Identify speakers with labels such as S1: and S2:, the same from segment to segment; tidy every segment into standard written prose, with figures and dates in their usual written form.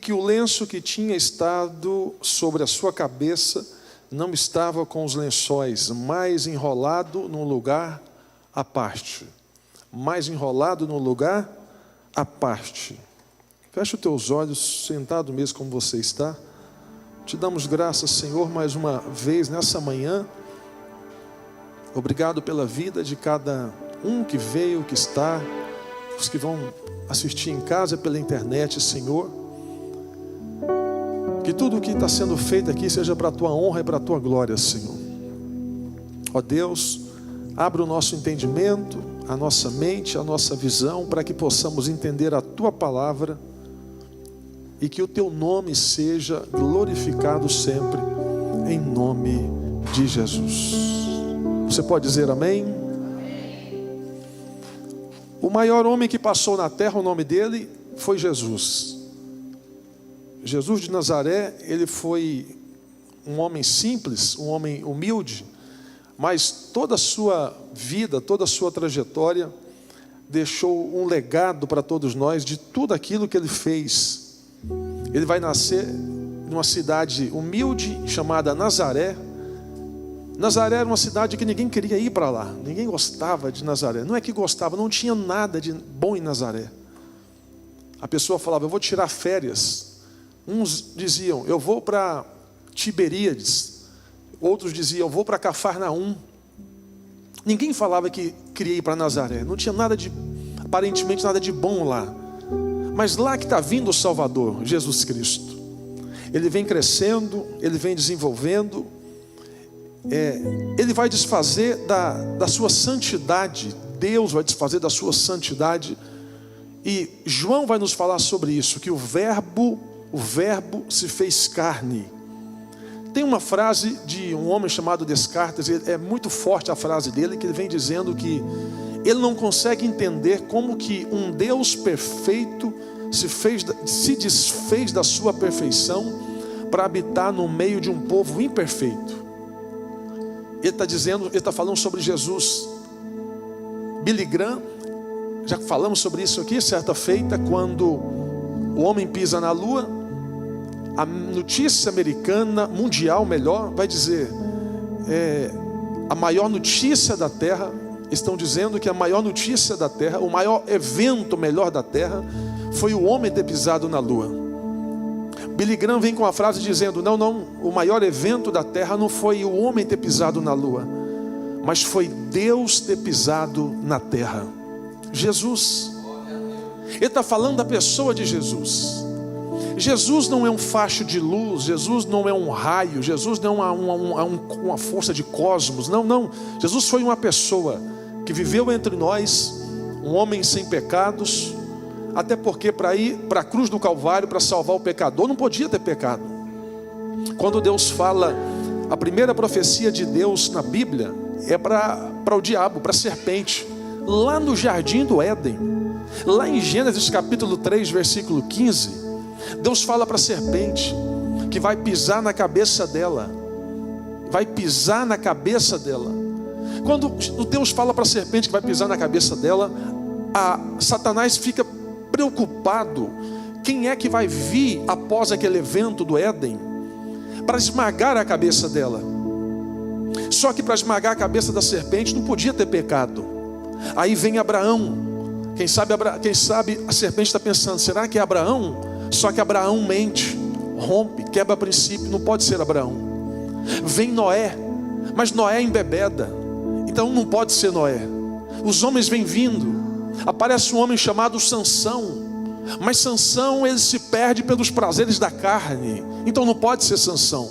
S1: que o lenço que tinha estado sobre a sua cabeça não estava com os lençóis, mas enrolado num lugar à parte. Mais enrolado num lugar à parte. Feche os teus olhos, sentado mesmo como você está. Te damos graças, Senhor, mais uma vez nessa manhã. Obrigado pela vida de cada um que veio, que está, os que vão assistir em casa pela internet, Senhor. Que tudo o que está sendo feito aqui seja para a Tua honra e para a Tua glória, Senhor. Ó Deus, abra o nosso entendimento, a nossa mente, a nossa visão, para que possamos entender a Tua palavra e que o Teu nome seja glorificado sempre, em nome de Jesus. Você pode dizer amém? O maior homem que passou na terra, o nome dele foi Jesus. Jesus de Nazaré, ele foi um homem simples, um homem humilde, mas toda a sua vida, toda a sua trajetória deixou um legado para todos nós de tudo aquilo que ele fez. Ele vai nascer numa cidade humilde chamada Nazaré. Nazaré era uma cidade que ninguém queria ir para lá, ninguém gostava de Nazaré. Não é que gostava, não tinha nada de bom em Nazaré. A pessoa falava, eu vou tirar férias. Uns diziam, eu vou para Tiberíades. Outros diziam, eu vou para Cafarnaum. Ninguém falava que queria ir para Nazaré. Não tinha nada de, aparentemente nada de bom lá. Mas lá que está vindo o Salvador, Jesus Cristo. Ele vem crescendo, ele vem desenvolvendo. Ele vai desfazer da sua santidade. Deus vai desfazer da sua santidade. E João vai nos falar sobre isso, que o verbo se fez carne. Tem uma frase de um homem chamado Descartes, é muito forte a frase dele, que ele vem dizendo que ele não consegue entender como que um Deus perfeito se desfez da sua perfeição para habitar no meio de um povo imperfeito. Ele está falando sobre Jesus. Billy Graham, já falamos sobre isso aqui, certa feita, quando o homem pisa na lua, a notícia americana, mundial melhor, vai dizer, a maior notícia da Terra, estão dizendo que a maior notícia da Terra, o maior evento melhor da Terra, foi o homem ter pisado na lua. Billy Graham vem com a frase dizendo, não, o maior evento da terra não foi o homem ter pisado na lua, mas foi Deus ter pisado na terra. Jesus. Ele está falando da pessoa de Jesus. Jesus não é um facho de luz, Jesus não é um raio, Jesus não é uma força de cosmos, não. Jesus foi uma pessoa que viveu entre nós, um homem sem pecados. Até porque para ir para a cruz do Calvário, para salvar o pecador, não podia ter pecado. Quando Deus fala, a primeira profecia de Deus na Bíblia é para o diabo, para a serpente. Lá no jardim do Éden, lá em Gênesis capítulo 3, versículo 15, Deus fala para a serpente que vai pisar na cabeça dela. Vai pisar na cabeça dela. Quando Deus fala para a serpente que vai pisar na cabeça dela, Satanás fica preocupado, quem é que vai vir após aquele evento do Éden para esmagar a cabeça dela. Só que para esmagar a cabeça da serpente não podia ter pecado. Aí vem Abraão. Quem sabe a serpente está pensando, será que é Abraão? Só que Abraão mente, rompe, quebra princípio, não pode ser Abraão. Vem Noé, mas Noé embebeda, então não pode ser Noé. Os homens vêm vindo. Aparece um homem chamado Sansão, mas Sansão ele se perde pelos prazeres da carne, então não pode ser Sansão.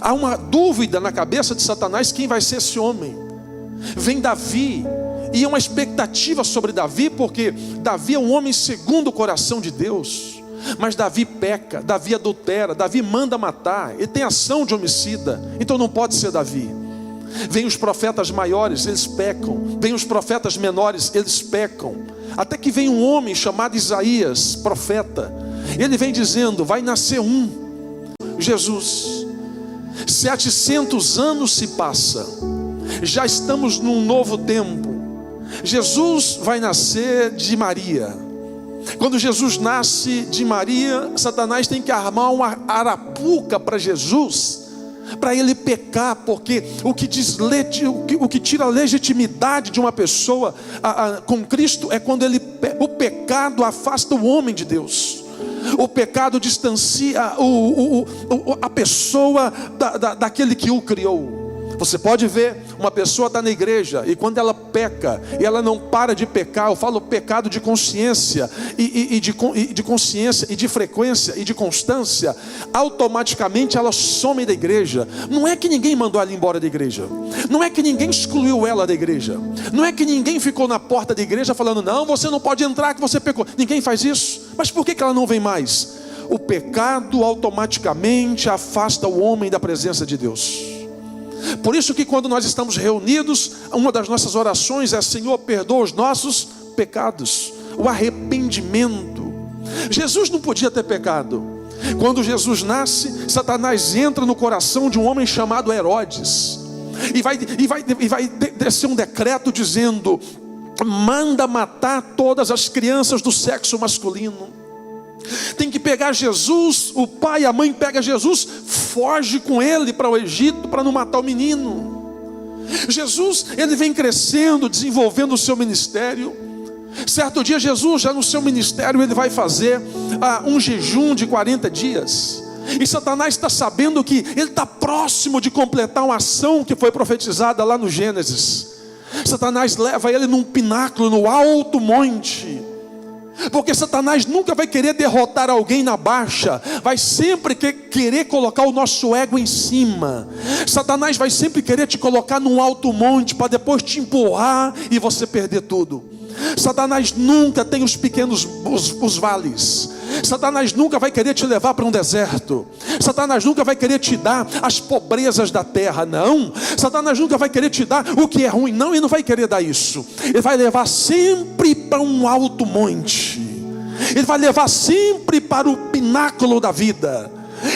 S1: Há uma dúvida na cabeça de Satanás, quem vai ser esse homem? Vem Davi, e uma expectativa sobre Davi, porque Davi é um homem segundo o coração de Deus. Mas Davi peca, Davi adultera, Davi manda matar, ele tem ação de homicida, então não pode ser Davi. Vem os profetas maiores, eles pecam. Vem os profetas menores, eles pecam. Até que vem um homem chamado Isaías, profeta. Ele vem dizendo, vai nascer Jesus. 700 anos se passa, já estamos num novo tempo. Jesus vai nascer de Maria. Quando Jesus nasce de Maria, Satanás tem que armar uma arapuca para Jesus, para ele pecar, porque o que tira a legitimidade de uma pessoa com Cristo é quando o pecado afasta o homem de Deus. O pecado distancia a pessoa daquele que o criou. Você pode ver, uma pessoa está na igreja e quando ela peca, e ela não para de pecar, eu falo pecado de consciência, de consciência, e de frequência, e de constância, automaticamente ela some da igreja. Não é que ninguém mandou ela embora da igreja, não é que ninguém excluiu ela da igreja, não é que ninguém ficou na porta da igreja falando, não, você não pode entrar que você pecou. Ninguém faz isso. Mas por que ela não vem mais? O pecado automaticamente afasta o homem da presença de Deus. Por isso que quando nós estamos reunidos, uma das nossas orações é: Senhor, perdoa os nossos pecados. O arrependimento. Jesus não podia ter pecado. Quando Jesus nasce, Satanás entra no coração de um homem chamado Herodes, e vai descer um decreto dizendo: manda matar todas as crianças do sexo masculino. Tem que pegar Jesus, o pai e a mãe pega Jesus, foge com ele para o Egito para não matar o menino. Jesus, ele vem crescendo, desenvolvendo o seu ministério. Certo dia, Jesus, já no seu ministério, ele vai fazer um jejum de 40 dias. E Satanás está sabendo que ele está próximo de completar uma ação que foi profetizada lá no Gênesis. Satanás leva ele num pináculo, no alto monte. Porque Satanás nunca vai querer derrotar alguém na baixa, vai sempre querer colocar o nosso ego em cima. Satanás vai sempre querer te colocar num alto monte para depois te empurrar e você perder tudo. Satanás nunca tem os pequenos os vales. Satanás nunca vai querer te levar para um deserto. Satanás nunca vai querer te dar as pobrezas da terra, não. Satanás nunca vai querer te dar o que é ruim, não. Ele não vai querer dar isso. Ele vai levar sempre para um alto monte. Ele vai levar sempre para o pináculo da vida.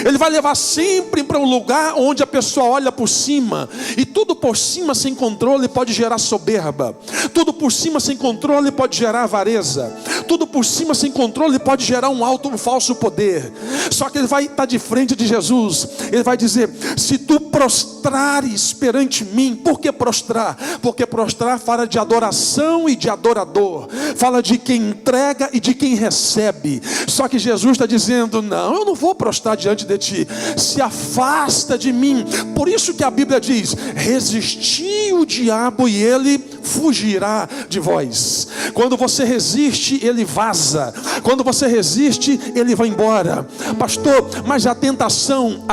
S1: Ele vai levar sempre para um lugar onde a pessoa olha por cima. E tudo por cima sem controle pode gerar soberba. Tudo por cima sem controle pode gerar avareza. Tudo por cima sem controle pode gerar um falso poder. Só que ele vai estar de frente de Jesus. Ele vai dizer: se tu prostrares perante mim. Por que prostrar? Porque prostrar fala de adoração e de adorador. Fala de quem entrega e de quem recebe. Só que Jesus está dizendo: não, eu não vou prostrar diante de ti. Se afasta de mim. Por isso que a Bíblia diz: resisti o diabo e ele fugirá de vós. Quando você resiste, ele vaza. Quando você resiste, ele vai embora. Pastor, mas a tentação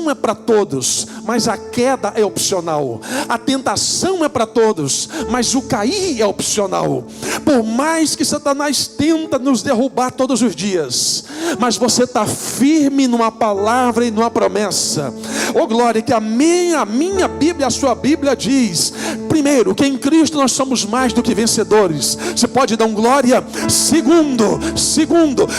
S1: é para todos, mas a queda é opcional. A tentação é para todos, mas o cair é opcional. Por mais que Satanás tenta nos derrubar todos os dias, mas você está firme numa palavra e numa promessa. Oh glória, que a minha Bíblia, a sua Bíblia diz: primeiro, que em Cristo nós somos mais do que vencedores. Você pode dar um glória? Segundo,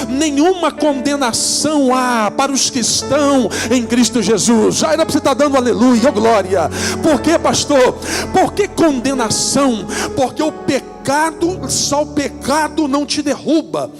S1: nenhuma condenação há para os que estão em Cristo Jesus. Já era para você estar dando aleluia, oh glória. Por que, pastor? Por que condenação? Porque só o pecado não te derruba.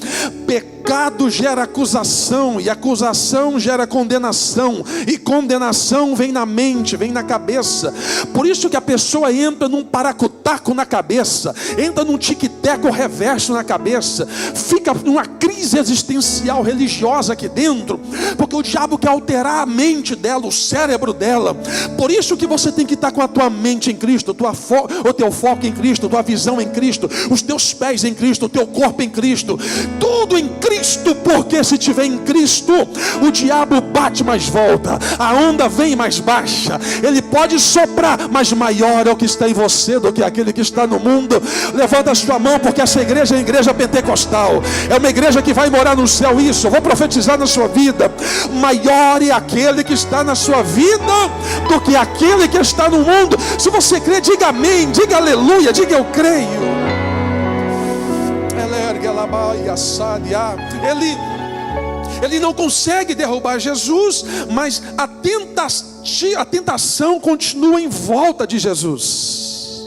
S1: Pecado gera acusação, e acusação gera condenação, e condenação vem na mente, vem na cabeça. Por isso que a pessoa entra num paracutaco na cabeça, entra num tic-teco reverso na cabeça, fica numa crise existencial religiosa aqui dentro, porque o diabo quer alterar a mente dela, o cérebro dela. Por isso que você tem que estar com a tua mente em Cristo, o teu foco em Cristo, tua visão em Cristo, os teus pés em Cristo, o teu corpo em Cristo, tudo em Cristo. Porque se tiver em Cristo, o diabo bate mais volta, a onda vem mais baixa, ele pode soprar, mas maior é o que está em você do que aquele que está no mundo. Levanta a sua mão, porque essa igreja é a igreja pentecostal, é uma igreja que vai morar no céu. Isso, eu vou profetizar na sua vida: maior é aquele que está na sua vida do que aquele que está no mundo. Se você crê, diga amém, diga aleluia, diga eu creio. Ele não consegue derrubar Jesus, mas a tentação continua em volta de Jesus.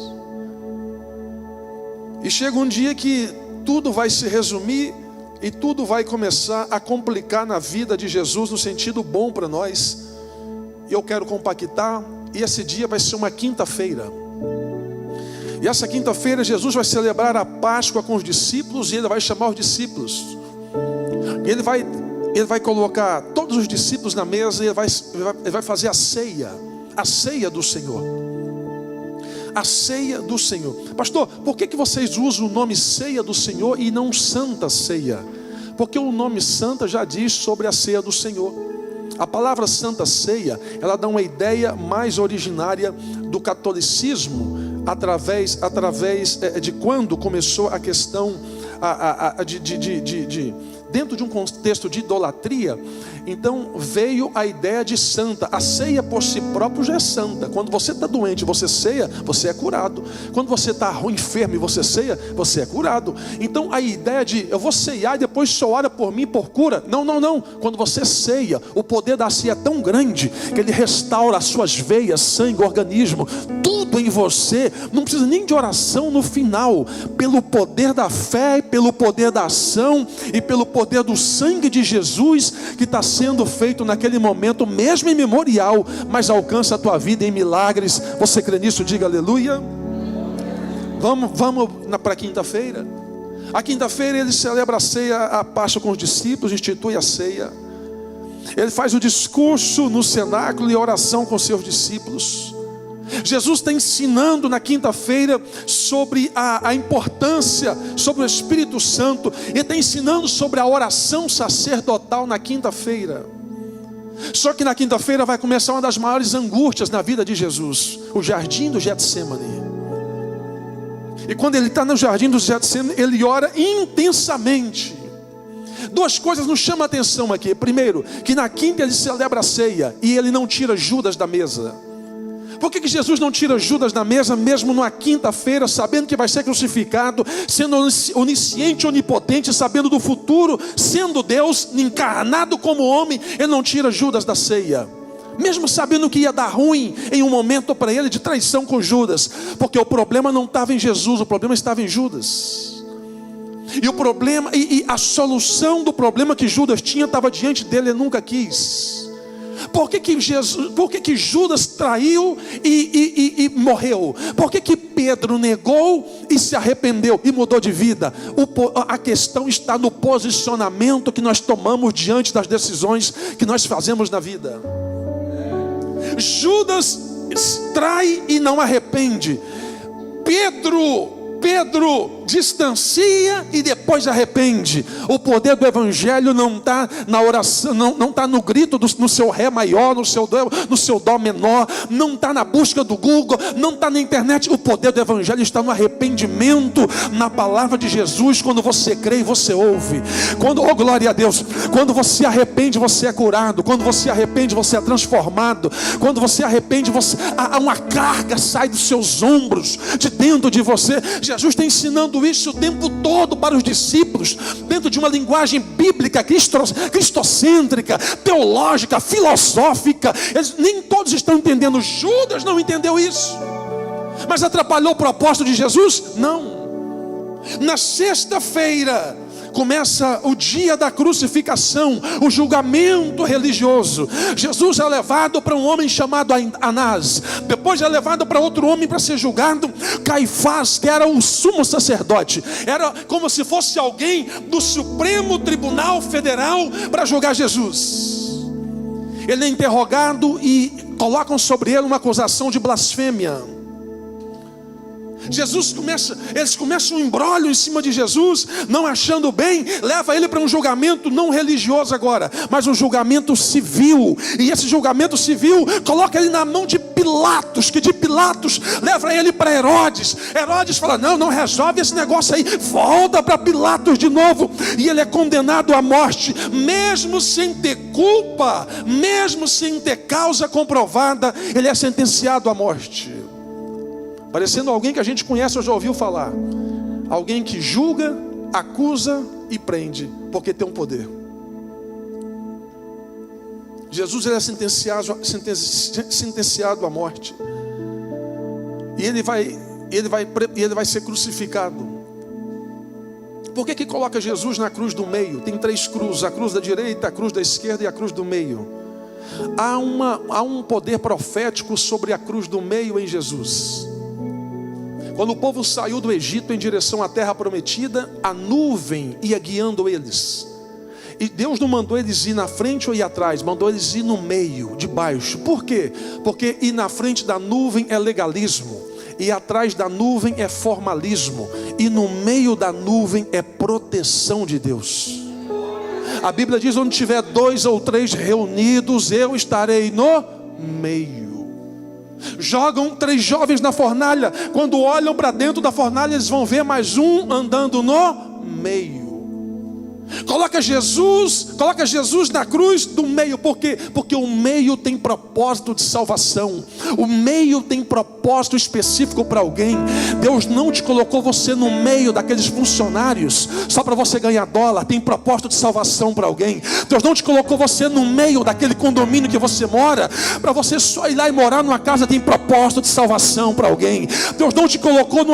S1: E chega um dia que tudo vai se resumir E tudo vai começar a complicar na vida de Jesus no sentido bom para nós. Eu quero compactar, e esse dia vai ser uma quinta-feira. E essa quinta-feira Jesus vai celebrar a Páscoa com os discípulos, e Ele vai chamar os discípulos. Ele vai colocar todos os discípulos na mesa, e ele vai fazer a ceia do Senhor. A ceia do Senhor. Pastor, por que vocês usam o nome ceia do Senhor e não santa ceia? Porque o nome santa já diz sobre a ceia do Senhor. A palavra santa ceia, ela dá uma ideia mais originária do catolicismo, através de quando começou a questão dentro de um contexto de idolatria. Então veio a ideia de santa. A ceia por si próprio já é santa. Quando você está doente, você ceia, você é curado. Quando você está enfermo e você ceia, você é curado. Então a ideia de eu vou ceiar e depois só ora por mim por cura. Não. Quando você ceia, o poder da ceia é tão grande que ele restaura as suas veias, sangue, organismo, tudo em você. Não precisa nem de oração no final. Pelo poder da fé, pelo poder da ação e pelo poder do sangue de Jesus que está sendo feito naquele momento, mesmo em memorial, mas alcança a tua vida em milagres. Você crê nisso? Diga aleluia. Vamos para a quinta-feira. A quinta-feira ele celebra a ceia, a Páscoa com os discípulos, institui a ceia. Ele faz o discurso no cenáculo e a oração com seus discípulos. Jesus está ensinando na quinta-feira sobre a importância, sobre o Espírito Santo. Ele está ensinando sobre a oração sacerdotal na quinta-feira. Só que na quinta-feira vai começar uma das maiores angústias na vida de Jesus, o jardim do Getsemane. E quando ele está no jardim do Getsemane, ele ora intensamente. Duas coisas nos chamam a atenção aqui. Primeiro, que na quinta ele celebra a ceia e ele não tira Judas da mesa. Por que Jesus não tira Judas da mesa, mesmo numa quinta-feira, sabendo que vai ser crucificado, sendo onisciente, onipotente, sabendo do futuro, sendo Deus encarnado como homem? Ele não tira Judas da ceia, mesmo sabendo que ia dar ruim em um momento para ele de traição com Judas, porque o problema não estava em Jesus, o problema estava em Judas. E o problema, e a solução do problema que Judas tinha estava diante dele, ele nunca quis. Por que Judas traiu e morreu? Por que Pedro negou e se arrependeu e mudou de vida? A questão está no posicionamento que nós tomamos diante das decisões que nós fazemos na vida. Judas trai e não arrepende. Pedro distancia e depois arrepende. O poder do evangelho não está na oração, não está no grito no seu ré maior, no seu dó menor, não está na busca do Google, não está na internet. O poder do evangelho está no arrependimento, na palavra de Jesus. Quando você crê e você ouve, oh glória a Deus, quando você arrepende, você é curado. Quando você arrepende, você é transformado. Quando você arrepende, uma carga sai dos seus ombros, de dentro de você. Jesus está ensinando isso o tempo todo para os discípulos, dentro de uma linguagem bíblica, cristocêntrica, teológica, filosófica. Nem todos estão entendendo. Judas não entendeu isso, mas atrapalhou o propósito de Jesus? Não. Na sexta-feira começa o dia da crucificação, o julgamento religioso. Jesus é levado para um homem chamado Anás, depois é levado para outro homem para ser julgado, Caifás, que era o sumo sacerdote, era como se fosse alguém do Supremo Tribunal Federal para julgar Jesus. Ele é interrogado e colocam sobre ele uma acusação de blasfêmia. Eles começam um embrólio em cima de Jesus, não achando bem, leva ele para um julgamento não religioso agora, mas um julgamento civil. E esse julgamento civil coloca ele na mão de Pilatos, que de Pilatos leva ele para Herodes. Herodes fala: não resolve esse negócio aí, volta para Pilatos de novo. E ele é condenado à morte, mesmo sem ter culpa, mesmo sem ter causa comprovada, ele é sentenciado à morte. Parecendo alguém que a gente conhece ou já ouviu falar. Alguém que julga, acusa e prende, porque tem um poder. Jesus ele é sentenciado à morte. E ele vai ser crucificado. Por que coloca Jesus na cruz do meio? Tem 3 cruzes, a cruz da direita, a cruz da esquerda e a cruz do meio. Há um poder profético sobre a cruz do meio em Jesus. Quando o povo saiu do Egito em direção à terra prometida, a nuvem ia guiando eles. E Deus não mandou eles ir na frente ou ir atrás, mandou eles ir no meio, de baixo. Por quê? Porque ir na frente da nuvem é legalismo, e atrás da nuvem é formalismo, e no meio da nuvem é proteção de Deus. A Bíblia diz: onde tiver 2 ou 3 reunidos, eu estarei no meio. Jogam 3 jovens na fornalha, quando olham para dentro da fornalha, eles vão ver mais um andando no meio. Coloca Jesus na cruz do meio. Por quê? Porque o meio tem propósito de salvação. O meio tem propósito específico para alguém. Deus não te colocou você no meio daqueles funcionários só para você ganhar dólar. Tem propósito de salvação para alguém. Deus não te colocou você no meio daquele condomínio que você mora para você só ir lá e morar numa casa. Tem propósito de salvação para alguém. Deus não te colocou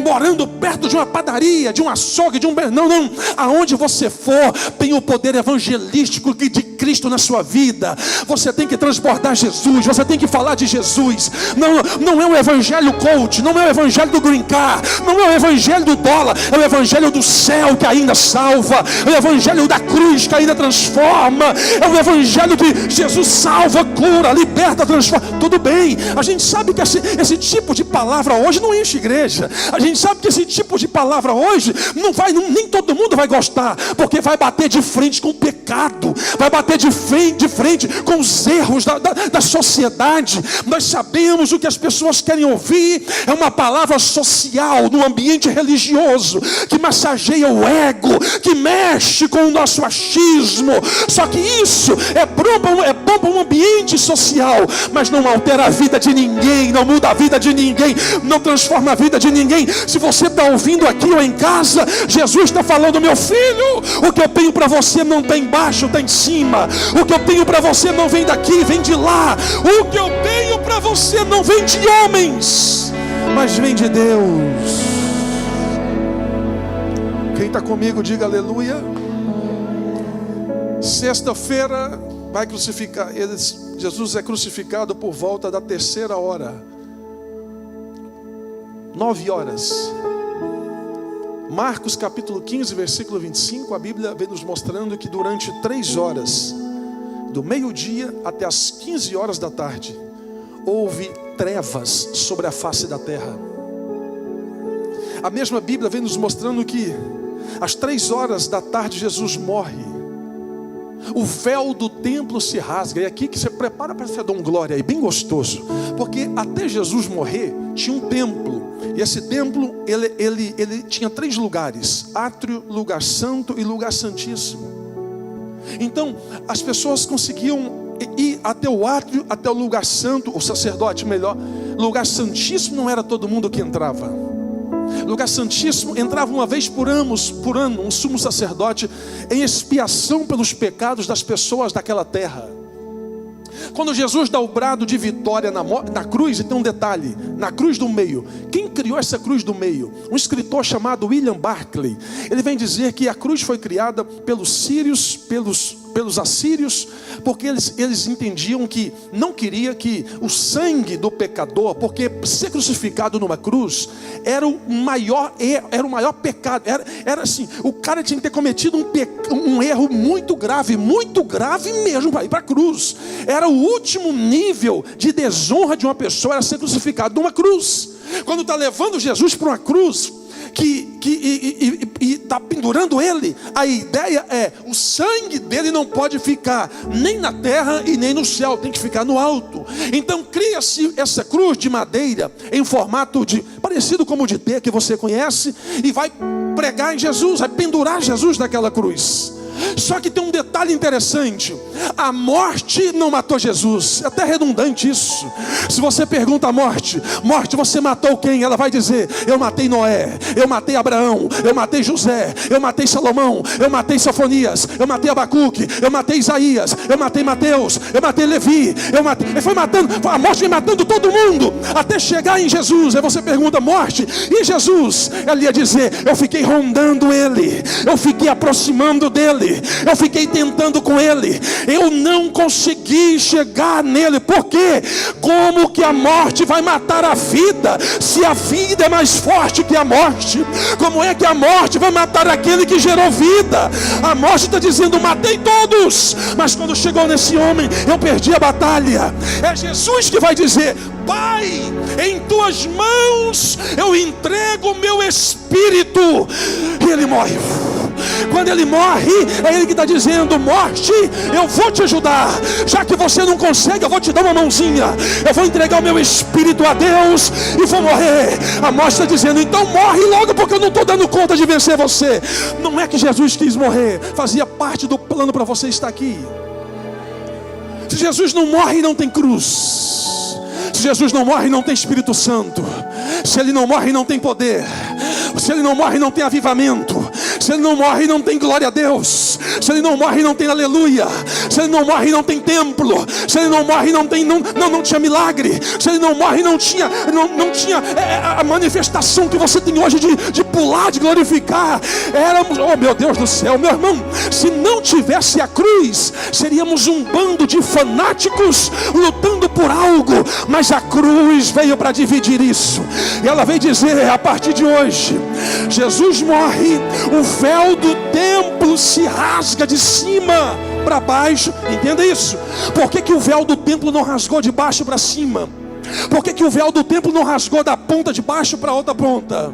S1: morando perto de uma padaria, de um açougue, de um... Não. Aonde você for, tem o poder evangelístico de Cristo na sua vida. Você tem que transbordar Jesus, você tem que falar de Jesus. Não é o evangelho coach, não é o evangelho do green car, não é o evangelho do dólar, é o evangelho do céu que ainda salva, é o evangelho da cruz que ainda transforma, é o evangelho que Jesus salva, cura, liberta, transforma. Tudo bem, a gente sabe que esse tipo de palavra hoje não enche igreja. A gente sabe que esse tipo de palavra hoje nem todo mundo vai gostar, porque vai bater de frente com o pecado, vai bater de frente com os erros da sociedade. Nós sabemos o que as pessoas querem ouvir. É uma palavra social no ambiente religioso, que massageia o ego, que mexe com o nosso achismo. Só que isso é bom para um ambiente social, mas não altera a vida de ninguém, não muda a vida de ninguém, não transforma a vida de ninguém. Se você está ouvindo aqui ou em casa, Jesus está falando: meu filho, o que eu tenho para você não está embaixo, está em cima. O que eu tenho para você não vem daqui, vem de lá. O que eu tenho para você não vem de homens, mas vem de Deus. Quem está comigo, diga aleluia. Sexta-feira vai crucificar. Jesus é crucificado por volta da 3ª hora, 9 horas. Marcos capítulo 15, versículo 25, a Bíblia vem nos mostrando que durante 3 horas, do meio-dia até as 15 horas da tarde, houve trevas sobre a face da terra. A mesma Bíblia vem nos mostrando que às 3 horas da tarde Jesus morre. O véu do templo se rasga. E aqui que você prepara para você dar um glória aí, bem gostoso. Porque até Jesus morrer, tinha um templo. E esse templo, ele tinha 3 lugares: átrio, lugar santo e lugar santíssimo. Então, as pessoas conseguiam ir até o átrio, até o lugar santo. O sacerdote, melhor, lugar santíssimo não era todo mundo que entrava. Lugar santíssimo entrava uma vez por ano um sumo sacerdote em expiação pelos pecados das pessoas daquela terra. Quando Jesus dá o brado de vitória na cruz, e tem um detalhe, na cruz do meio. Quem criou essa cruz do meio? Um escritor chamado William Barclay. Ele vem dizer que a cruz foi criada pelos sírios, pelos assírios, porque eles entendiam que não queria que o sangue do pecador, porque ser crucificado numa cruz era o maior pecado, era assim, o cara tinha que ter cometido um erro muito grave mesmo para ir para a cruz. Era o último nível de desonra de uma pessoa, era ser crucificado numa cruz. Quando está levando Jesus para uma cruz e está pendurando ele, a ideia é: o sangue dele não pode ficar nem na terra e nem no céu, tem que ficar no alto. Então cria-se essa cruz de madeira em formato parecido como o de T, que você conhece, e vai pregar em Jesus, vai pendurar Jesus naquela cruz. Só que tem um detalhe interessante: a morte não matou Jesus. É até redundante isso. Se você pergunta à morte, morte, você matou quem? Ela vai dizer: eu matei Noé, eu matei Abraão, eu matei José, eu matei Salomão, eu matei Sofonias, eu matei Abacuque, eu matei Isaías, eu matei Mateus, eu matei Levi, ele foi matando, a morte vem matando todo mundo, até chegar em Jesus. Aí você pergunta: morte, e Jesus? Ela ia dizer: eu fiquei rondando ele, eu fiquei aproximando dele, eu fiquei tentando com ele, eu não consegui chegar nele. Por quê? Como que a morte vai matar a vida, se a vida é mais forte que a morte? Como é que a morte vai matar aquele que gerou vida? A morte está dizendo: matei todos, mas quando chegou nesse homem, eu perdi a batalha. É Jesus que vai dizer: Pai, em tuas mãos eu entrego o meu espírito. E ele morre. Quando ele morre, é ele que está dizendo: morte, eu vou te ajudar. Já que você não consegue, eu vou te dar uma mãozinha. Eu vou entregar o meu espírito a Deus e vou morrer. A morte está dizendo: então morre logo, porque eu não estou dando conta de vencer você. Não é que Jesus quis morrer, fazia parte do plano para você estar aqui. Se Jesus não morre, não tem cruz. Se Jesus não morre, não tem Espírito Santo. Se ele não morre, não tem poder. Se ele não morre, não tem avivamento. Se ele não morre, não tem glória a Deus. Se ele não morre, não tem aleluia. Se ele não morre, não tem templo. Se ele não morre, não tinha milagre. Se ele não morre, não tinha a manifestação que você tem hoje de pular, de glorificar. Éramos, oh meu Deus do céu, meu irmão, se não tivesse a cruz, seríamos um bando de fanáticos lutando por algo. Mas a cruz veio para dividir isso. E ela veio dizer: a partir de hoje, Jesus morre, o véu do templo se rasga de cima para baixo. Entenda isso. Por que o véu do templo não rasgou de baixo para cima? Por que o véu do templo não rasgou da ponta de baixo para outra ponta?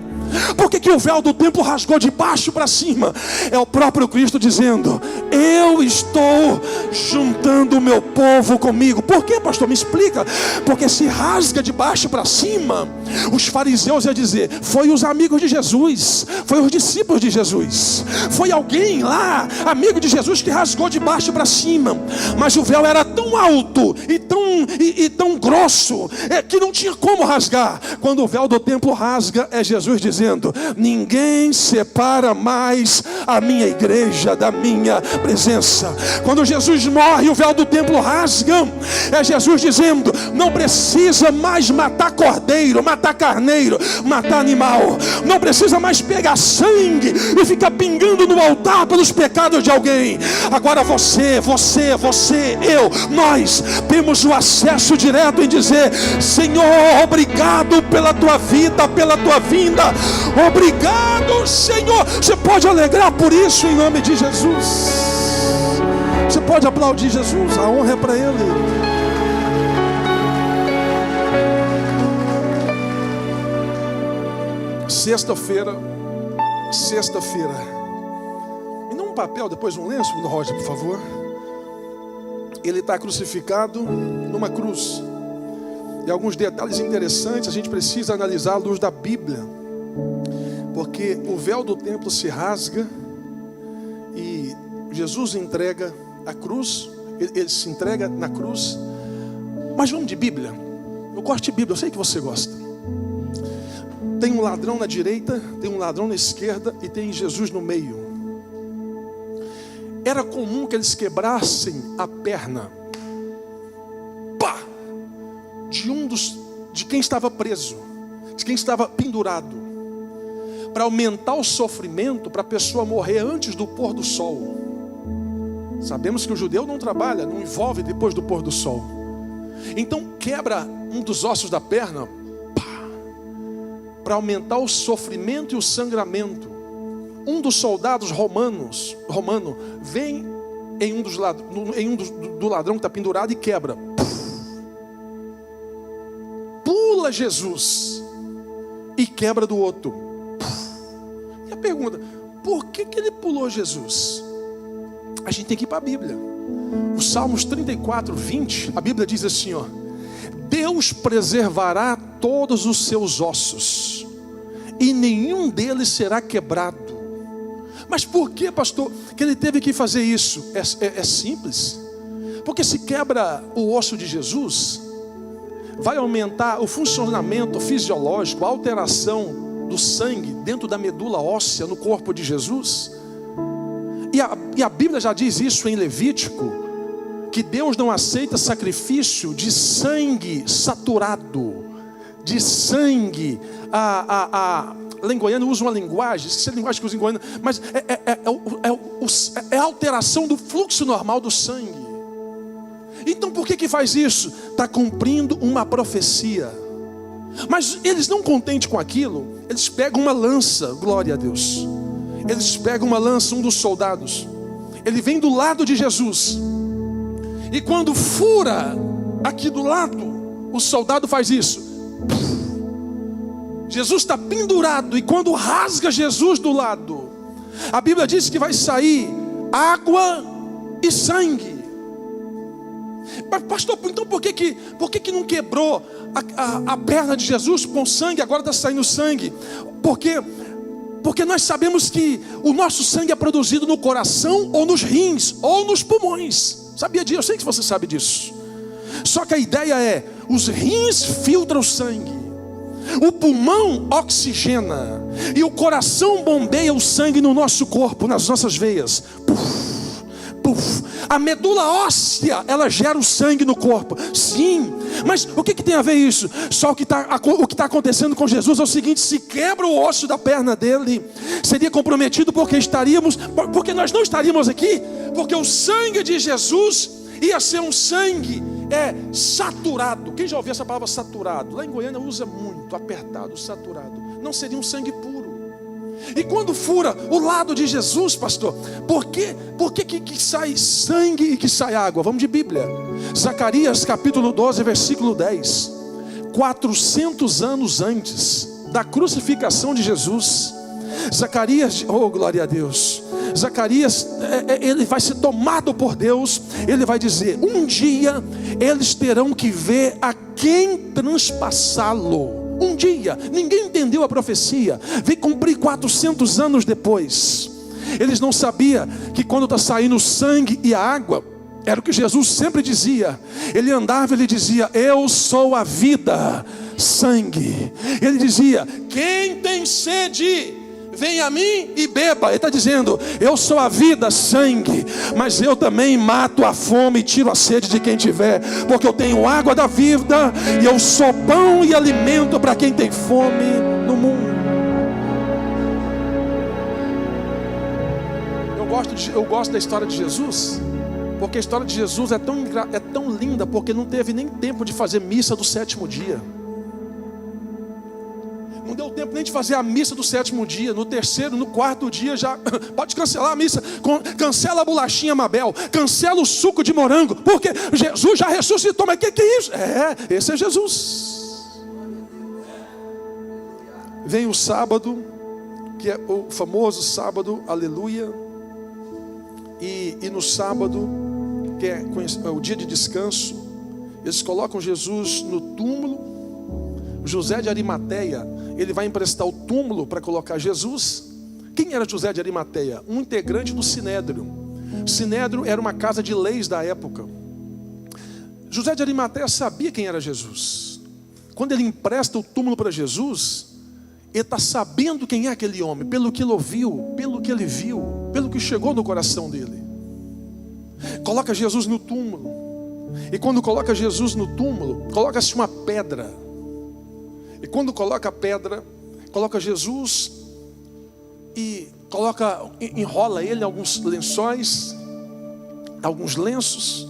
S1: Por que o véu do templo rasgou de baixo para cima? É o próprio Cristo dizendo: eu estou juntando o meu povo comigo. Por quê, pastor? Me explica. Porque se rasga de baixo para cima, os fariseus iam dizer: foi os amigos de Jesus, foi os discípulos de Jesus, foi alguém lá, amigo de Jesus, que rasgou de baixo para cima. Mas o véu era tão alto e tão grosso que não tinha como rasgar. Quando o véu do templo rasga, é Jesus dizendo: ninguém separa mais a minha igreja da minha presença. Quando Jesus morre, o véu do templo rasga. É Jesus dizendo: não precisa mais matar cordeiro, matar carneiro, matar animal. Não precisa mais pegar sangue e ficar pingando no altar pelos pecados de alguém. Agora você, eu, nós temos o acesso direto em dizer: Senhor, obrigado pela tua vida, pela tua vinda. Obrigado, Senhor. Você pode alegrar por isso em nome de Jesus. Você pode aplaudir Jesus. A honra é para Ele. Sexta-feira. Me dá um papel, depois um lenço, no Roger, por favor. Ele está crucificado numa cruz. E alguns detalhes interessantes a gente precisa analisar à luz da Bíblia. Porque o véu do templo se rasga e Jesus entrega a cruz. Ele se entrega na cruz. Mas vamos de Bíblia. Eu gosto de Bíblia, eu sei que você gosta. Tem um ladrão na direita, tem um ladrão na esquerda e tem Jesus no meio. Era comum que eles quebrassem a perna de quem estava preso, de quem estava pendurado, para aumentar o sofrimento, para a pessoa morrer antes do pôr do sol. Sabemos que o judeu não trabalha, não envolve depois do pôr do sol. Então quebra um dos ossos da perna, para aumentar o sofrimento e o sangramento. Um dos soldados romano vem em um do ladrão que está pendurado e quebra. Pula Jesus e quebra do outro. E a pergunta: por que ele pulou Jesus? A gente tem que ir para a Bíblia. O Salmos 34, 20, a Bíblia diz assim, ó: Deus preservará todos os seus ossos e nenhum deles será quebrado. Mas por que, pastor, que ele teve que fazer isso? É simples. Porque se quebra o osso de Jesus, vai aumentar o funcionamento fisiológico, a alteração do sangue dentro da medula óssea no corpo de Jesus. E a Bíblia já diz isso em Levítico, que Deus não aceita sacrifício de sangue saturado, de sangue. Lá em Goiânia usa uma linguagem, esqueci a linguagem que usa em Goiânia, mas é a alteração do fluxo normal do sangue. Então por que faz isso? Está cumprindo uma profecia. Mas eles não contentes com aquilo, eles pegam uma lança, glória a Deus. Eles pegam uma lança, um dos soldados, ele vem do lado de Jesus, e quando fura aqui do lado, o soldado faz isso. Jesus está pendurado, e quando rasga Jesus do lado, a Bíblia diz que vai sair água e sangue. Mas pastor, então por que não quebrou a perna de Jesus com sangue? Agora está saindo sangue. Porque nós sabemos que o nosso sangue é produzido no coração, ou nos rins, ou nos pulmões. Sabia disso? Eu sei que você sabe disso. Só que a ideia é, os rins filtram o sangue, o pulmão oxigena, e o coração bombeia o sangue no nosso corpo, nas nossas veias. Puf, puf. A medula óssea, ela gera o sangue no corpo. Sim, mas o que tem a ver isso? Só o que está acontecendo com Jesus é o seguinte: se quebra o osso da perna dele, seria comprometido, porque nós não estaríamos aqui, porque o sangue de Jesus ia ser um sangue saturado. Quem já ouviu essa palavra saturado? Lá em Goiânia usa muito, apertado, saturado. Não seria um sangue puro. E quando fura o lado de Jesus, pastor, por que sai sangue e que sai água? Vamos de Bíblia. Zacarias capítulo 12, versículo 10. 400 anos antes da crucificação de Jesus, Zacarias, oh glória a Deus, Zacarias, ele vai ser tomado por Deus. Ele vai dizer: um dia eles terão que ver a quem transpassá-lo. Um dia, ninguém entendeu a profecia, veio cumprir 400 anos depois. Eles não sabiam que quando está saindo o sangue e a água, era o que Jesus sempre dizia. Ele andava, ele dizia: eu sou a vida, sangue. Ele dizia: quem tem sede, vem a mim e beba. Ele está dizendo: eu sou a vida, sangue, mas eu também mato a fome e tiro a sede de quem tiver, porque eu tenho água da vida, e eu sou pão e alimento para quem tem fome no mundo. Eu gosto da história de Jesus, porque a história de Jesus é tão linda, porque não teve nem tempo de fazer missa do sétimo dia. Não deu tempo nem de fazer a missa do sétimo dia. No terceiro, no quarto dia já pode cancelar a missa. Cancela a bolachinha Mabel, cancela o suco de morango, porque Jesus já ressuscitou. Mas que é isso? Esse é Jesus. Vem o sábado, que é o famoso sábado, aleluia. E no sábado, que é o dia de descanso, eles colocam Jesus no túmulo. José de Arimateia, ele vai emprestar o túmulo para colocar Jesus. Quem era José de Arimateia? Um integrante do Sinédrio. Sinédrio era uma casa de leis da época. José de Arimateia sabia quem era Jesus. Quando ele empresta o túmulo para Jesus, ele está sabendo quem é aquele homem, pelo que ele ouviu, pelo que ele viu, pelo que chegou no coração dele. Coloca Jesus no túmulo. E quando coloca Jesus no túmulo, coloca-se uma pedra. E quando coloca a pedra, coloca Jesus e enrola ele em alguns lençóis, alguns lenços.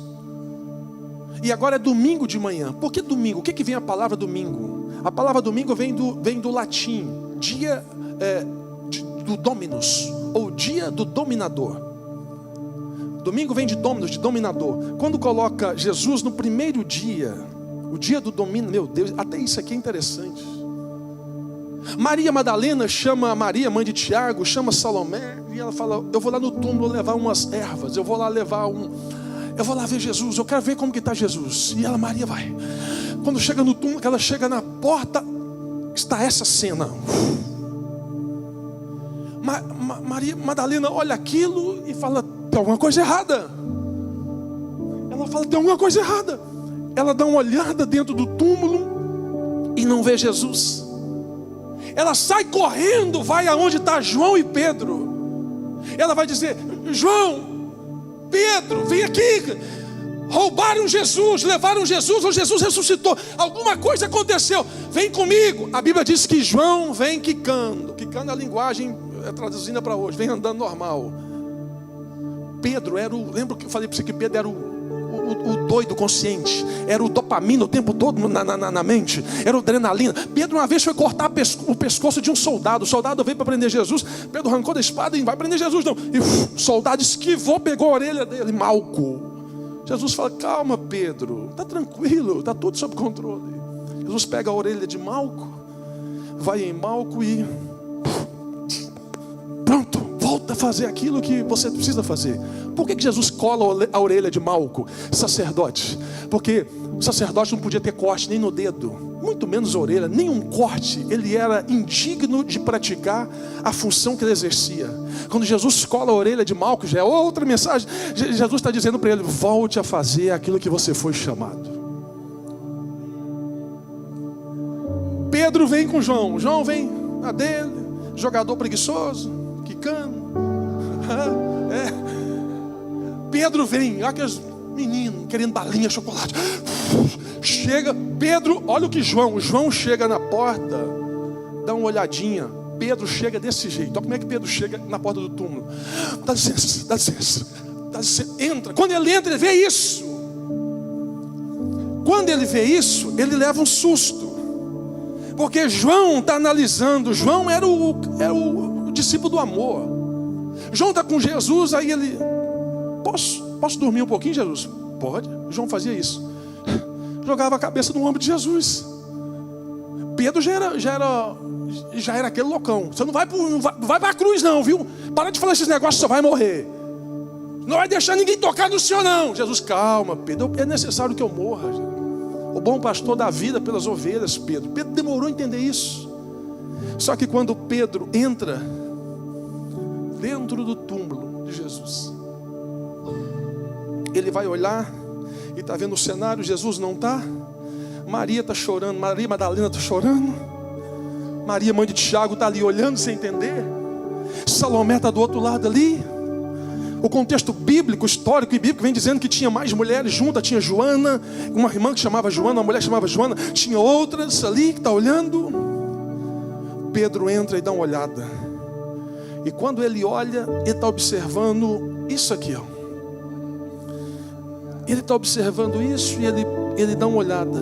S1: E agora é domingo de manhã. Por que domingo? O que vem a palavra domingo? A palavra domingo vem do latim, dia do Dominus, ou dia do dominador. Domingo vem de Dominus, de dominador. Quando coloca Jesus no primeiro dia, o dia do domínio, meu Deus, até isso aqui é interessante. Maria Madalena chama Maria, mãe de Tiago, chama Salomé, e ela fala: eu vou lá no túmulo levar umas ervas, eu vou lá ver Jesus, eu quero ver como que está Jesus. E ela, Maria, vai. Quando chega no túmulo, que ela chega na porta, está essa cena. Maria Madalena olha aquilo e fala: tem alguma coisa errada. ela fala, tem alguma coisa errada. Ela dá uma olhada dentro do túmulo e não vê Jesus. Ela sai correndo, vai aonde está João e Pedro. Ela vai dizer, João, Pedro, vem aqui. Roubaram Jesus, levaram Jesus, ou Jesus ressuscitou. Alguma coisa aconteceu, vem comigo. A Bíblia diz que João vem quicando. Quicando é a linguagem traduzida para hoje, vem andando normal. Pedro era lembra que eu falei para você que Pedro era o doido consciente, era o dopamina o tempo todo na mente, era o adrenalina. Pedro uma vez foi cortar o pescoço de um soldado. O soldado veio para prender Jesus. Pedro arrancou da espada e não vai prender Jesus não. E o soldado esquivou, pegou a orelha dele. Malco. Jesus fala, calma Pedro, está tranquilo, está tudo sob controle. Jesus pega a orelha de Malco, vai em Malco e pronto, volta a fazer aquilo que você precisa fazer. Por que Jesus cola a orelha de Malco, sacerdote? Porque o sacerdote não podia ter corte nem no dedo, muito menos a orelha, nenhum corte. Ele era indigno de praticar a função que ele exercia. Quando Jesus cola a orelha de Malco, já é outra mensagem. Jesus está dizendo para ele, volte a fazer aquilo que você foi chamado. Pedro vem com João. João vem na dele, jogador preguiçoso, quicando. Pedro vem, aqueles meninos querendo balinha, chocolate. Chega, Pedro, olha o que João chega na porta, dá uma olhadinha. Pedro chega desse jeito. Olha como é que Pedro chega na porta do túmulo. Dá licença, dá licença, dá licença. Entra. Quando ele entra, ele vê isso. Quando ele vê isso, ele leva um susto. Porque João está analisando. João era o discípulo do amor. João está com Jesus, aí ele... Posso dormir um pouquinho, Jesus? Pode. João fazia isso. Jogava a cabeça no ombro de Jesus. Pedro já era aquele loucão. Você não vai para a cruz não, viu? Para de falar esses negócios, você vai morrer. Não vai deixar ninguém tocar no Senhor não. Jesus, calma Pedro, é necessário que eu morra. O bom pastor dá vida pelas ovelhas, Pedro. Pedro demorou a entender isso. Só que quando Pedro entra dentro do túmulo de Jesus, ele vai olhar e está vendo o cenário. Jesus não está. Maria está chorando. Maria Madalena está chorando. Maria, mãe de Tiago, está ali olhando sem entender. Salomé está do outro lado ali. O contexto bíblico, histórico e bíblico vem dizendo que tinha mais mulheres juntas. Tinha Joana, uma irmã que chamava Joana, uma mulher que chamava Joana. Tinha outras ali que está olhando. Pedro entra e dá uma olhada. E quando ele olha, ele está observando isso aqui, ó. Ele está observando isso e ele dá uma olhada.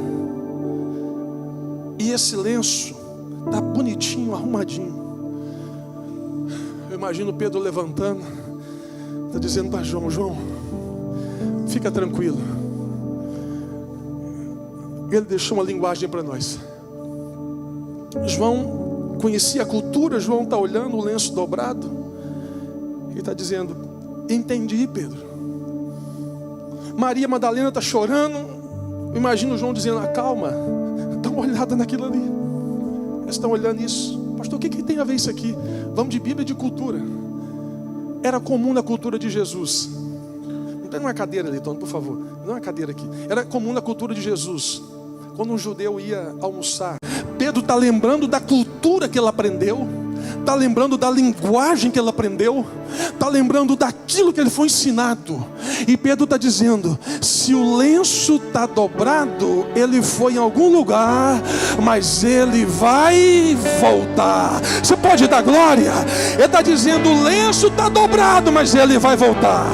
S1: E esse lenço está bonitinho, arrumadinho. Eu imagino Pedro levantando, está dizendo para João, fica tranquilo. Ele deixou uma linguagem para nós. João conhecia a cultura. João está olhando o lenço dobrado e está dizendo, entendi, Pedro. Maria Madalena está chorando. Imagina o João dizendo, calma, dá uma olhada naquilo ali. Eles estão olhando isso. Pastor, o que tem a ver isso aqui? Vamos de Bíblia e de cultura. Era comum na cultura de Jesus. Não tem uma cadeira ali, Tony, por favor. Não é uma cadeira aqui. Era comum na cultura de Jesus. Quando um judeu ia almoçar, Pedro está lembrando da cultura que ele aprendeu, está lembrando da linguagem que ele aprendeu, está lembrando daquilo que ele foi ensinado. E Pedro está dizendo, se o lenço está dobrado, ele foi em algum lugar, mas ele vai voltar. Você pode dar glória? Ele está dizendo, o lenço está dobrado, mas ele vai voltar.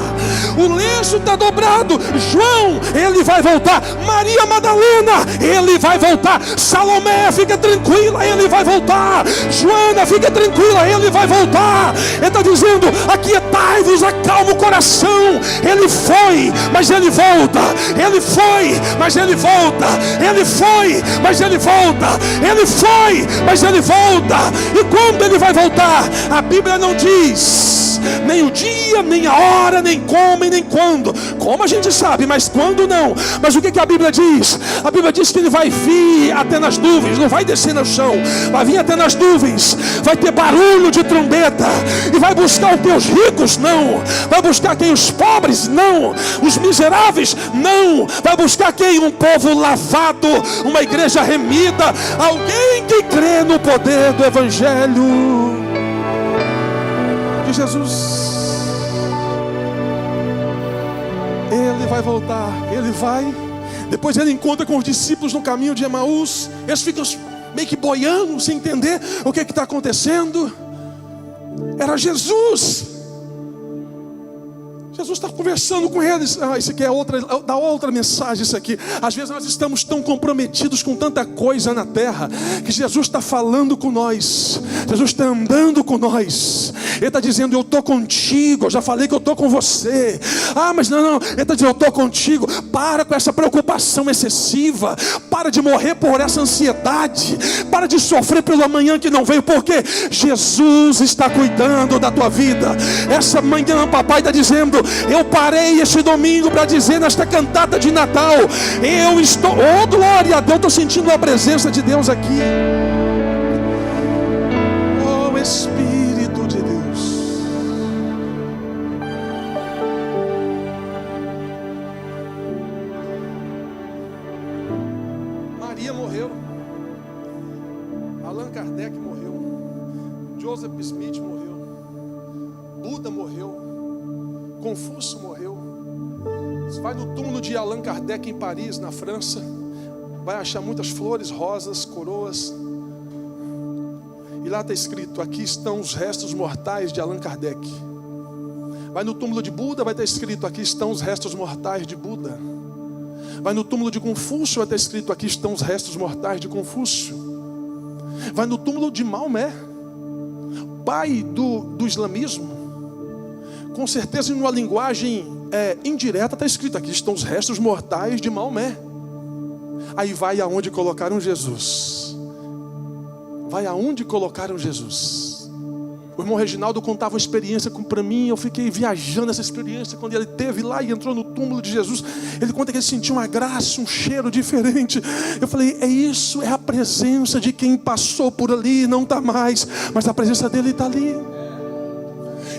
S1: O lenço está dobrado, João, ele vai voltar. Maria Madalena, ele vai voltar. Salomé, fica tranquila, ele vai voltar. Joana, fica tranquila, ele vai voltar. Ele está dizendo, aquietai-vos, acalma o coração. Ele foi, mas ele volta. Ele foi, mas ele volta. Ele foi, mas ele volta. Ele foi, mas ele volta. E quando ele vai voltar? A Bíblia não diz. nem o dia, nem a hora, nem como e nem quando. Como a gente sabe, mas quando não. Mas o que a Bíblia diz? A Bíblia diz que ele vai vir até nas nuvens, não vai descer no chão, vai vir até nas nuvens, vai ter barulho de trombeta, e vai buscar os teus ricos? Não. Vai buscar quem? Os pobres? Não. Os miseráveis? Não. Vai buscar quem? Um povo lavado, uma igreja remida, alguém que crê no poder do Evangelho de Jesus. Ele vai voltar, ele vai. Depois ele encontra com os discípulos no caminho de Emaús. Eles ficam meio que boiando, sem entender o que está acontecendo. Era Jesus. Jesus está conversando com eles. Isso aqui é outra mensagem, isso aqui. Às vezes nós estamos tão comprometidos com tanta coisa na terra, que Jesus está falando com nós. Jesus está andando com nós. Ele está dizendo, eu estou contigo. Eu já falei que eu estou com você. Mas não. Ele está dizendo, eu estou contigo. Para com essa preocupação excessiva. Para de morrer por essa ansiedade. Para de sofrer pelo amanhã que não veio. Porque Jesus está cuidando da tua vida. Essa manhã papai está dizendo, eu parei este domingo para dizer nesta cantata de Natal, eu estou, oh glória a Deus, estou sentindo a presença de Deus aqui. Oh Espírito de Deus. Maria morreu, Allan Kardec morreu, Joseph Smith morreu, Buda morreu, Confúcio morreu. Você vai no túmulo de Allan Kardec em Paris, na França, vai achar muitas flores, rosas, coroas, e lá está escrito, aqui estão os restos mortais de Allan Kardec. Vai no túmulo de Buda, vai estar escrito, aqui estão os restos mortais de Buda. Vai no túmulo de Confúcio, vai estar escrito, aqui estão os restos mortais de Confúcio. Vai no túmulo de Maomé, pai do islamismo, com certeza em uma linguagem indireta está escrito, aqui estão os restos mortais de Maomé. Aí vai aonde colocaram Jesus. Vai aonde colocaram Jesus. O irmão Reginaldo contava uma experiência para mim, eu fiquei viajando essa experiência, quando ele teve lá e entrou no túmulo de Jesus. Ele conta que ele sentiu uma graça, um cheiro diferente. Eu falei, é isso, é a presença de quem passou por ali, não está mais, mas a presença dele está ali.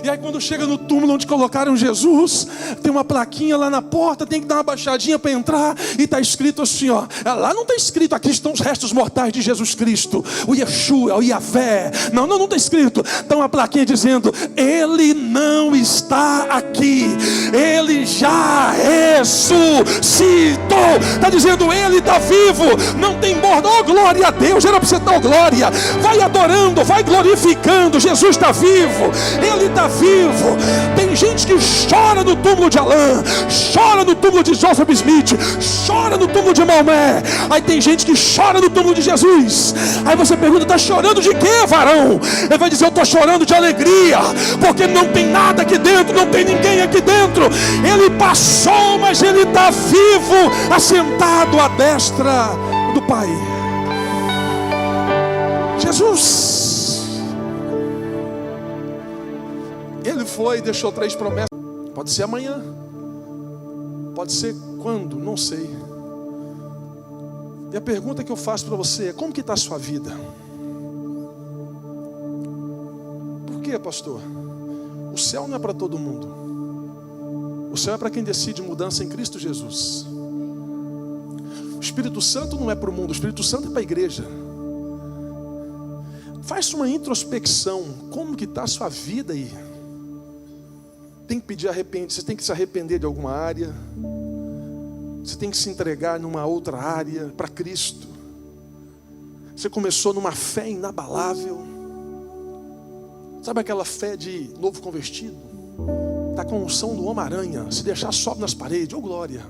S1: E aí quando chega no túmulo onde colocaram Jesus, tem uma plaquinha lá na porta, tem que dar uma baixadinha para entrar, e está escrito assim, ó, lá não está escrito, aqui estão os restos mortais de Jesus Cristo, o Yeshua, o Yahvé, não está escrito, está uma plaquinha dizendo, ele não está aqui, ele já ressuscitou, está dizendo, ele está vivo, não tem morte. Oh glória a Deus, era para você dar glória, vai adorando, vai glorificando, Jesus está vivo, ele está vivo. Tem gente que chora no túmulo de Allan, chora no túmulo de Joseph Smith, chora no túmulo de Maomé. Aí tem gente que chora no túmulo de Jesus. Aí você pergunta, está chorando de quê, varão? Ele vai dizer, eu estou chorando de alegria, porque não tem nada aqui dentro, não tem ninguém aqui dentro. Ele passou, mas ele está vivo, assentado à destra do Pai. Jesus, ele foi e deixou 3 promessas. Pode ser amanhã, pode ser quando, não sei. E a pergunta que eu faço para você é, como que está a sua vida? Por quê, pastor? O céu não é para todo mundo. O céu é para quem decide mudança em Cristo Jesus. O Espírito Santo não é para o mundo, o Espírito Santo é para a igreja. Faz uma introspecção, como que está a sua vida aí? Tem que pedir arrependimento, você tem que se arrepender de alguma área, você tem que se entregar numa outra área para Cristo. Você começou numa fé inabalável, sabe aquela fé de novo convertido? Está com a unção do Homem-Aranha, se deixar sobe nas paredes, oh glória.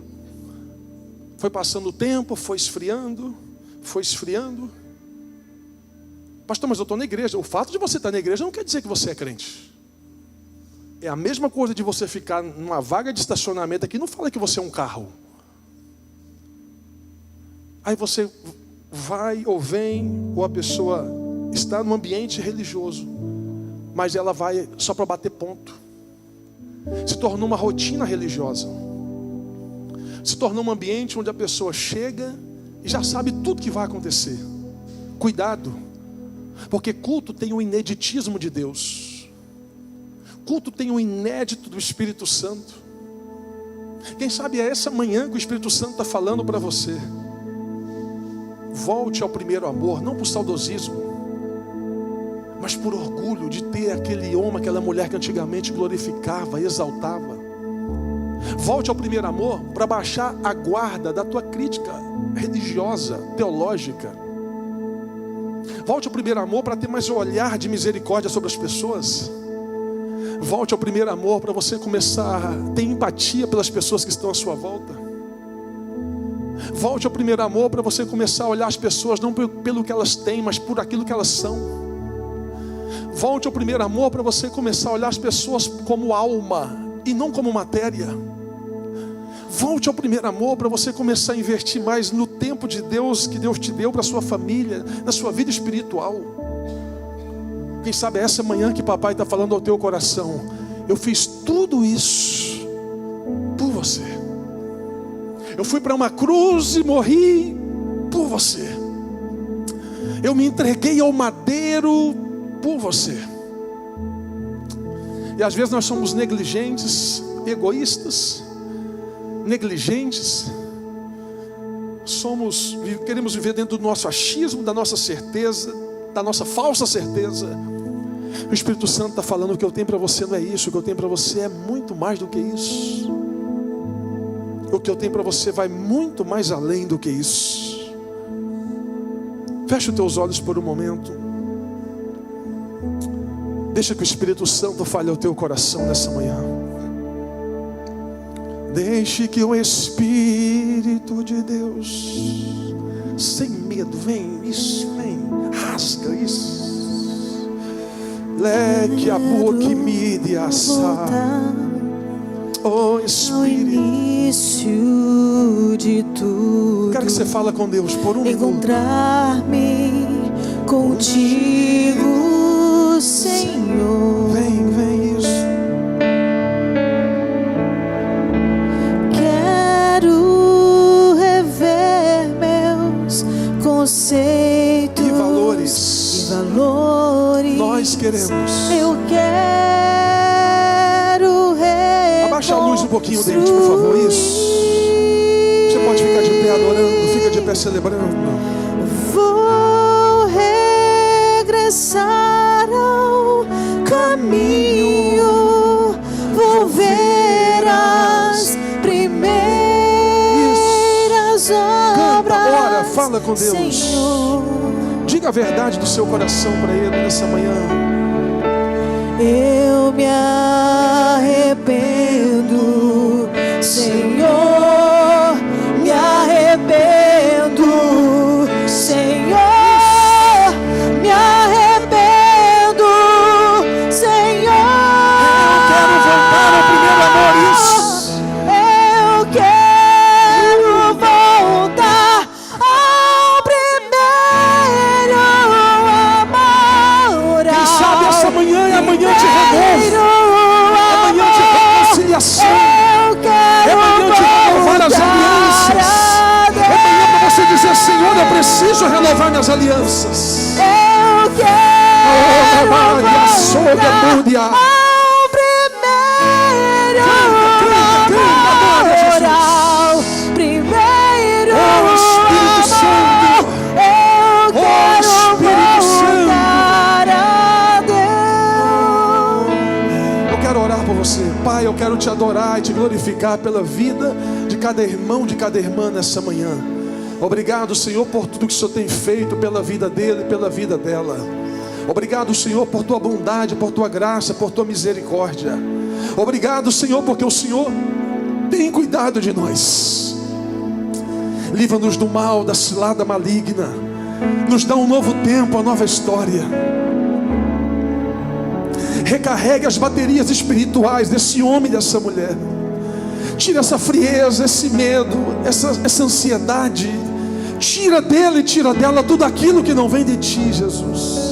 S1: Foi passando o tempo, foi esfriando. Pastor, mas eu estou na igreja. O fato de você estar na igreja não quer dizer que você é crente. É a mesma coisa de você ficar numa vaga de estacionamento aqui, não fala que você é um carro. Aí você vai ou vem, ou a pessoa está num ambiente religioso, mas ela vai só para bater ponto. se tornou uma rotina religiosa, se tornou um ambiente onde a pessoa chega e já sabe tudo que vai acontecer. Cuidado, porque culto tem o ineditismo de Deus, culto tem o inédito do Espírito Santo. Quem sabe é essa manhã que o Espírito Santo está falando para você. Volte ao primeiro amor, não por saudosismo, mas por orgulho de ter aquele homem, aquela mulher que antigamente glorificava, exaltava. Volte ao primeiro amor para baixar a guarda da tua crítica religiosa, teológica. Volte ao primeiro amor para ter mais um olhar de misericórdia sobre as pessoas. Volte ao primeiro amor para você começar a ter empatia pelas pessoas que estão à sua volta. Volte ao primeiro amor para você começar a olhar as pessoas não pelo que elas têm, mas por aquilo que elas são. Volte ao primeiro amor para você começar a olhar as pessoas como alma e não como matéria. Volte ao primeiro amor para você começar a investir mais no tempo de Deus que Deus te deu para a sua família, na sua vida espiritual. Quem sabe é essa manhã que papai está falando ao teu coração: eu fiz tudo isso por você. Eu fui para uma cruz e morri por você. Eu me entreguei ao madeiro por você. E às vezes nós somos negligentes, egoístas, negligentes. Queremos viver dentro do nosso achismo, da nossa certeza, da nossa falsa certeza. O Espírito Santo está falando: o que eu tenho para você não é isso, o que eu tenho para você é muito mais do que isso. O que eu tenho para você vai muito mais além do que isso. Feche os teus olhos por um momento. Deixa que o Espírito Santo fale ao teu coração nessa manhã. Deixe que o Espírito de Deus, sem medo, vem, rasga isso. Leque a boca e mide assar. Oh Espírito,
S2: início de tudo,
S1: quero que você fale com Deus por um minuto.
S2: Encontrar-me contigo, Senhor.
S1: Vem isso.
S2: Quero rever meus conceitos
S1: E valores. Nós queremos.
S2: Eu quero
S1: Abaixa a luz um pouquinho, David, por favor. Isso. Você pode ficar de pé adorando, fica de pé celebrando.
S2: Vou regressar ao caminho, vou ver as primeiras obras.
S1: Canta, ora, fala com Deus.
S2: Senhor,
S1: diga a verdade do seu coração para Ele nessa manhã.
S2: eu me arrependo, Senhor, me arrependo, Senhor, me arrependo, Senhor.
S1: Eu quero voltar ao primeiro amor, isso.
S2: Eu quero voltar ao primeiro amor.
S1: Quem sabe essa manhã é a manhã de renovo, é manhã de reconciliação, é manhã de renovar as alianças, é manhã para você dizer: Senhor, eu preciso renovar minhas alianças.
S2: Eu quero voltar ao primeiro amor, ao primeiro amor. Eu quero voltar a Deus.
S1: Eu quero orar por você, Pai. Eu quero te adorar e te glorificar pela vida de cada irmão, de cada irmã nessa manhã. Obrigado, Senhor, por tudo que o Senhor tem feito pela vida dele e pela vida dela. Obrigado, Senhor, por tua bondade, por tua graça, por tua misericórdia. Obrigado, Senhor, porque o Senhor tem cuidado de nós. Livra-nos do mal, da cilada maligna. Nos dá um novo tempo, uma nova história. Recarregue as baterias espirituais desse homem e dessa mulher. Tira essa frieza, esse medo, essa ansiedade. Tira dele e tira dela tudo aquilo que não vem de ti, Jesus.